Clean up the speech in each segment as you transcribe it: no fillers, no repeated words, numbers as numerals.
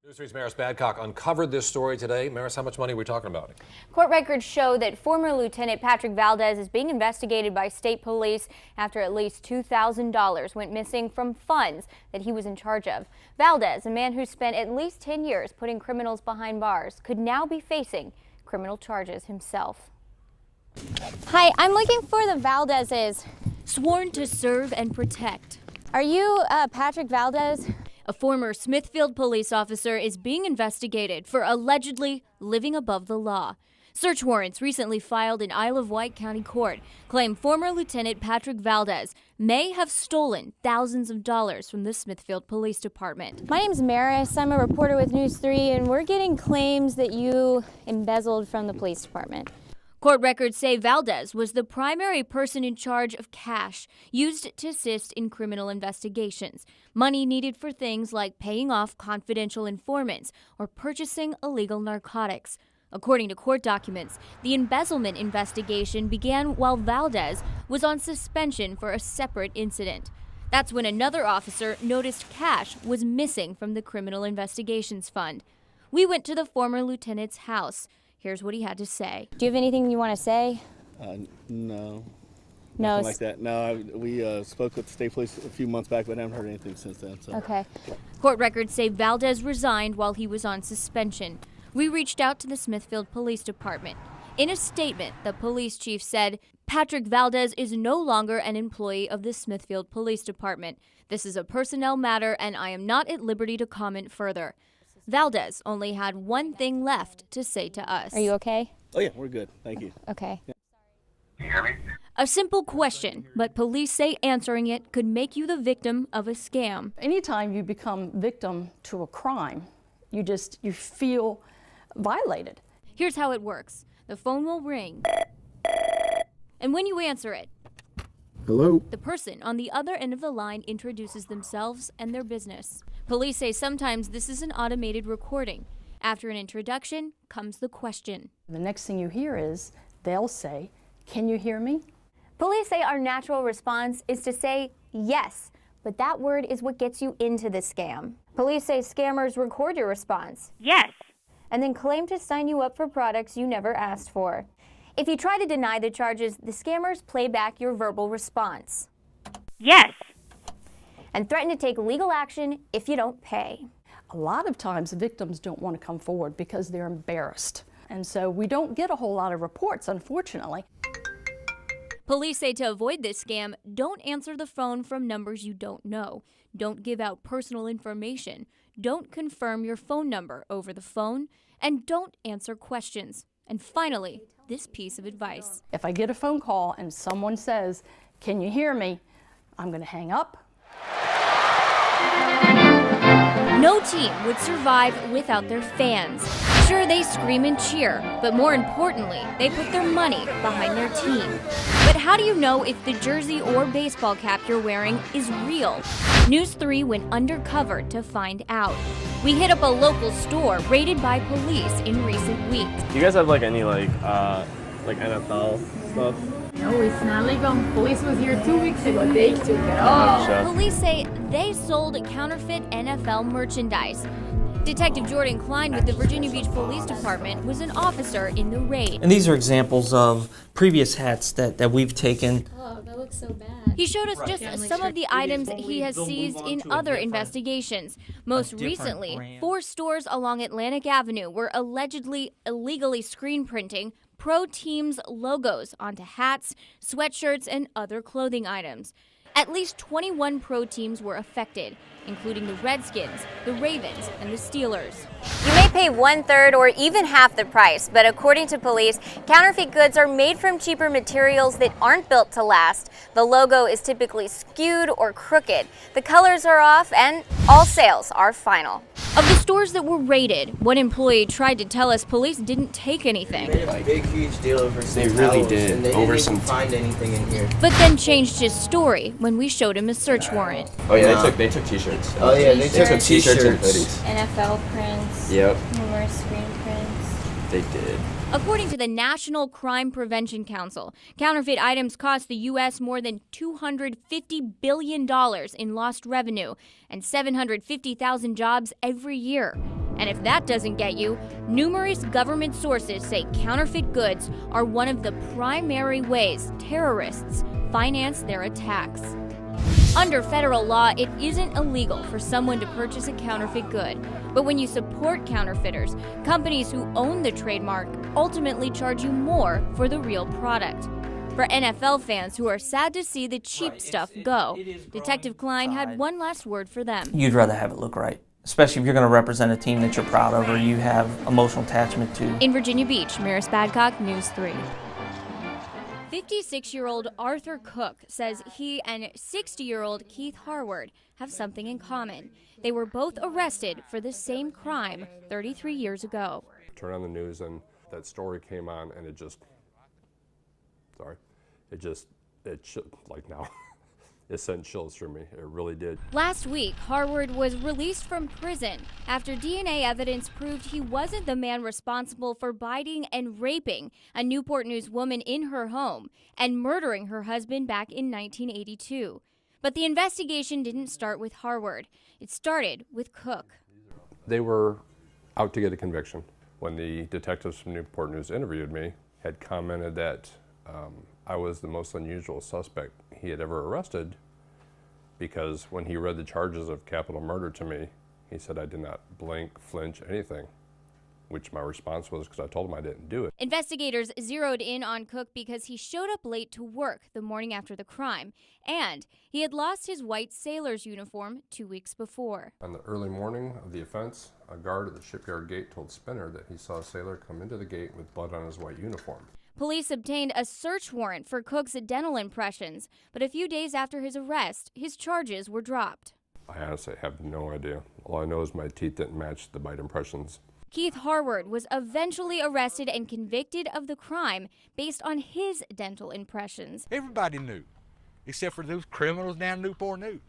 News 3's Merris Badcock uncovered this story today. Merris, how much money are we talking about? Court records show that former Lieutenant Patrick Valdez is being investigated by state police after at least $2,000 went missing from funds that he was in charge of. Valdez, a man who spent at least 10 years putting criminals behind bars, could now be facing criminal charges himself. Hi, I'm looking for the Valdezes. Sworn to serve and protect. Are you Patrick Valdez? A former Smithfield police officer is being investigated for allegedly living above the law. Search warrants recently filed in Isle of Wight County Court claim former Lieutenant Patrick Valdez may have stolen thousands of dollars from the Smithfield Police Department. My name's Merris. I'm a reporter with News 3, and we're getting claims that you embezzled from the police department. Court records say Valdez was the primary person in charge of cash used to assist in criminal investigations, money needed for things like paying off confidential informants or purchasing illegal narcotics. According to court documents, the embezzlement investigation began while Valdez was on suspension for a separate incident. That's when another officer noticed cash was missing from the Criminal Investigations Fund. We went to the former lieutenant's house. Here's what he had to say. Do you have anything you want to say? No. No. Nothing like that. No, we spoke with the state police a few months back, but I haven't heard anything since then. So. Okay. Court records say Valdez resigned while he was on suspension. We reached out to the Smithfield Police Department. In a statement, the police chief said, Patrick Valdez is no longer an employee of the Smithfield Police Department. This is a personnel matter, and I am not at liberty to comment further. Valdez only had one thing left to say to us. Are you okay? Oh yeah, we're good. Thank you. Okay. Yeah. Can you hear me? A simple question, but police say answering it could make you the victim of a scam. Anytime you become victim to a crime, you feel violated. Here's how it works. The phone will ring. And when you answer it, hello? The person on the other end of the line introduces themselves and their business. Police say sometimes this is an automated recording. After an introduction comes the question. The next thing you hear is, they'll say, "Can you hear me?" Police say our natural response is to say yes, but that word is what gets you into the scam. Police say scammers record your response, yes, and then claim to sign you up for products you never asked for. If you try to deny the charges, the scammers play back your verbal response. yes. And threaten to take legal action if you don't pay. A lot of times victims don't want to come forward because they're embarrassed. And so we don't get a whole lot of reports, unfortunately. Police say to avoid this scam, don't answer the phone from numbers you don't know. Don't give out personal information. Don't confirm your phone number over the phone. And don't answer questions. And finally, this piece of advice. If I get a phone call and someone says, "Can you hear me?" I'm going to hang up. No team would survive without their fans. Sure, they scream and cheer, but more importantly, they put their money behind their team. But how do you know if the jersey or baseball cap you're wearing is real? News 3 went undercover to find out. We hit up a local store raided by police in recent weeks. Do you guys have any NFL stuff? No, it's not legal. Police was here 2 weeks ago. They took it off. Police say they sold counterfeit NFL merchandise. Detective Jordan Klein with the Virginia Beach Police Department was an officer in the raid. And these are examples of previous hats that we've taken. Oh, that looks so bad. He showed us just some of the items he has seized in other investigations. Most recently, 4 stores along Atlantic Avenue were allegedly illegally screen printing pro teams' logos onto hats, sweatshirts, and other clothing items. At least 21 pro teams were affected, including the Redskins, the Ravens, and the Steelers. You may pay 1/3 or even half the price, but according to police, counterfeit goods are made from cheaper materials that aren't built to last. The logo is typically skewed or crooked. The colors are off, and all sales are final. Of the stores that were raided, one employee tried to tell us police didn't take anything. They made a big, huge deal over some They really towels, did, and they over didn't some even find anything in here. But then changed his story when we showed him a search warrant. Oh yeah, they took t-shirts. Oh yeah, they took t-shirts and t-shirts. hoodies. NFL prints, Yep, numerous screen prints. they did. According to the National Crime Prevention Council, counterfeit items cost the U.S. more than $250 billion in lost revenue and 750,000 jobs every year. And if that doesn't get you, numerous government sources say counterfeit goods are one of the primary ways terrorists finance their attacks. Under federal law, it isn't illegal for someone to purchase a counterfeit good. But when you support counterfeiters, companies who own the trademark ultimately charge you more for the real product. For NFL fans who are sad to see the cheap stuff go, Detective Klein had one last word for them. You'd rather have it look right, especially if you're going to represent a team that you're proud of or you have emotional attachment to. In Virginia Beach, Merris Badcock, News 3. 56-year-old Arthur Cook says he and 60-year-old Keith Harward have something in common. They were both arrested for the same crime 33 years ago. Turn on the news and that story came on and it sent chills through me. It really did. Last week, Harward was released from prison after DNA evidence proved he wasn't the man responsible for biting and raping a Newport News woman in her home and murdering her husband back in 1982. But the investigation didn't start with Harward. It started with Cook. They were out to get a conviction. When the detectives from Newport News interviewed me, had commented that I was the most unusual suspect he had ever arrested, because when he read the charges of capital murder to me, he said I did not blink, flinch, anything, which my response was because I told him I didn't do it. Investigators zeroed in on Cook because he showed up late to work the morning after the crime, and he had lost his white sailor's uniform 2 weeks before. On the early morning of the offense, a guard at the shipyard gate told Spinner that he saw a sailor come into the gate with blood on his white uniform. Police obtained a search warrant for Cook's dental impressions, but a few days after his arrest, his charges were dropped. I honestly have no idea. All I know is my teeth didn't match the bite impressions. Keith Harward was eventually arrested and convicted of the crime based on his dental impressions. Everybody knew, except for those criminals down in Newport News.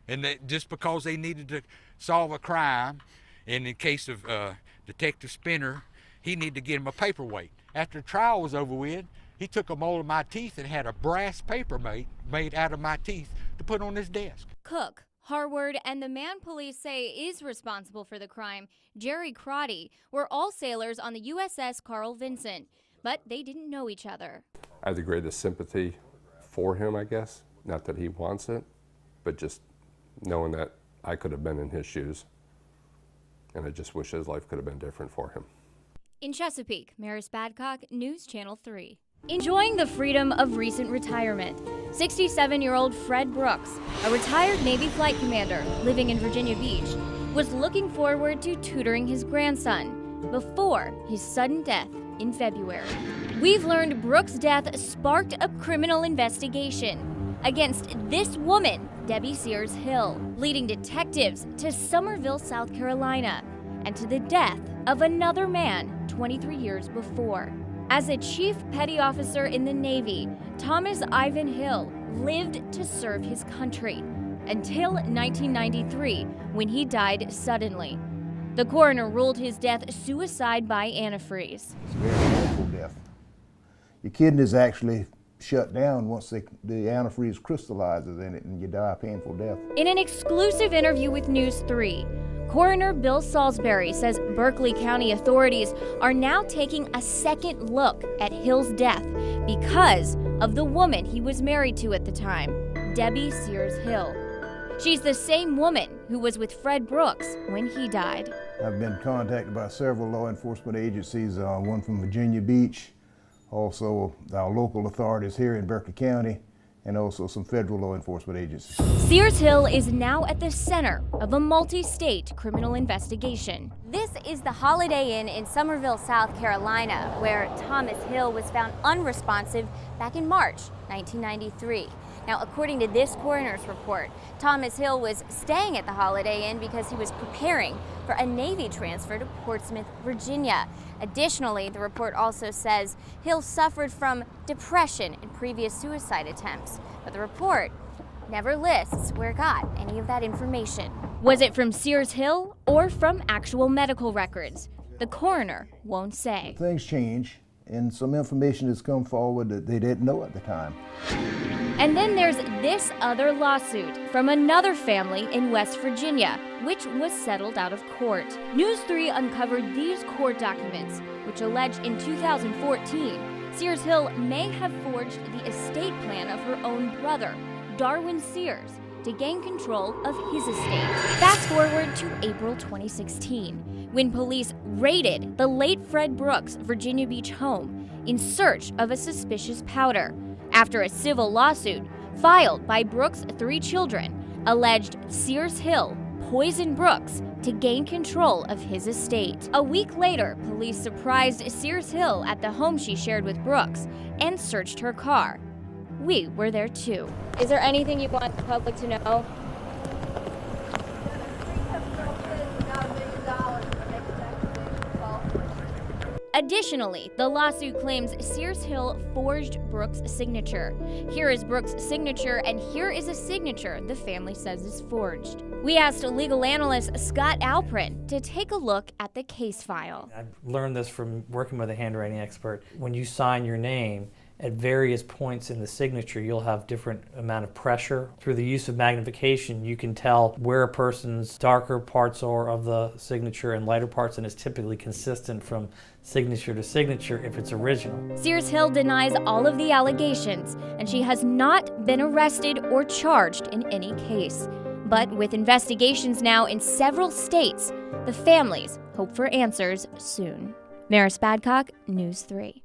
And that just because they needed to solve a crime, and in case of Detective Spinner, he needed to get him a paperweight. After the trial was over with, he took a mold of my teeth and had a brass paperweight made out of my teeth to put on his desk. Cook, Harward, and the man police say is responsible for the crime, Jerry Crotty, were all sailors on the USS Carl Vinson, but they didn't know each other. I have the greatest sympathy for him, I guess. Not that he wants it, but just knowing that I could have been in his shoes. And I just wish his life could have been different for him. In Chesapeake, Merris Badcock, News Channel 3. Enjoying the freedom of recent retirement, 67-year-old Fred Brooks, a retired Navy flight commander living in Virginia Beach, was looking forward to tutoring his grandson before his sudden death in February. We've learned Brooks' death sparked a criminal investigation against this woman, Debbie Sears Hill, leading detectives to Summerville, South Carolina, and to the death of another man 23 years before. As a chief petty officer in the Navy, Thomas Ivan Hill lived to serve his country until 1993, when he died suddenly. The coroner ruled his death suicide by antifreeze. It's a very painful death. Your kidneys actually shut down once the antifreeze crystallizes in it, and you die a painful death. In an exclusive interview with News 3, Coroner Bill Salisbury says Berkeley County authorities are now taking a second look at Hill's death because of the woman he was married to at the time, Debbie Sears Hill. She's the same woman who was with Fred Brooks when he died. I've been contacted by several law enforcement agencies, one from Virginia Beach, also our local authorities here in Berkeley County, and also some federal law enforcement agencies. Sears Hill is now at the center of a multi-state criminal investigation. This is the Holiday Inn in Summerville, South Carolina, where Thomas Hill was found unresponsive back in March 1993. Now, according to this coroner's report, Thomas Hill was staying at the Holiday Inn because he was preparing for a Navy transfer to Portsmouth, Virginia. Additionally, the report also says Hill suffered from depression in previous suicide attempts, but the report never lists where it got any of that information. Was it from Sears Hill or from actual medical records? The coroner won't say. Things change, and some information has come forward that they didn't know at the time. And then there's this other lawsuit from another family in West Virginia, which was settled out of court. News 3 uncovered these court documents, which allege in 2014, Sears Hill may have forged the estate plan of her own brother, Darwin Sears, to gain control of his estate. Fast forward to April 2016, when police raided the late Fred Brooks' Virginia Beach home in search of a suspicious powder, after a civil lawsuit filed by Brooks' 3 children alleged Sears Hill poisoned Brooks to gain control of his estate. A week later, police surprised Sears Hill at the home she shared with Brooks and searched her car. We were there too. Is there anything you want the public to know? Additionally, the lawsuit claims Sears Hill forged Brooks' signature. Here is Brooks' signature, and here is a signature the family says is forged. We asked legal analyst Scott Alprin to take a look at the case file. I've learned this from working with a handwriting expert. When you sign your name, at various points in the signature, you'll have different amount of pressure. Through the use of magnification, you can tell where a person's darker parts are of the signature and lighter parts, and it's typically consistent from signature to signature if it's original. Sears Hill denies all of the allegations, and she has not been arrested or charged in any case. But with investigations now in several states, the families hope for answers soon. Merris Badcock, News 3.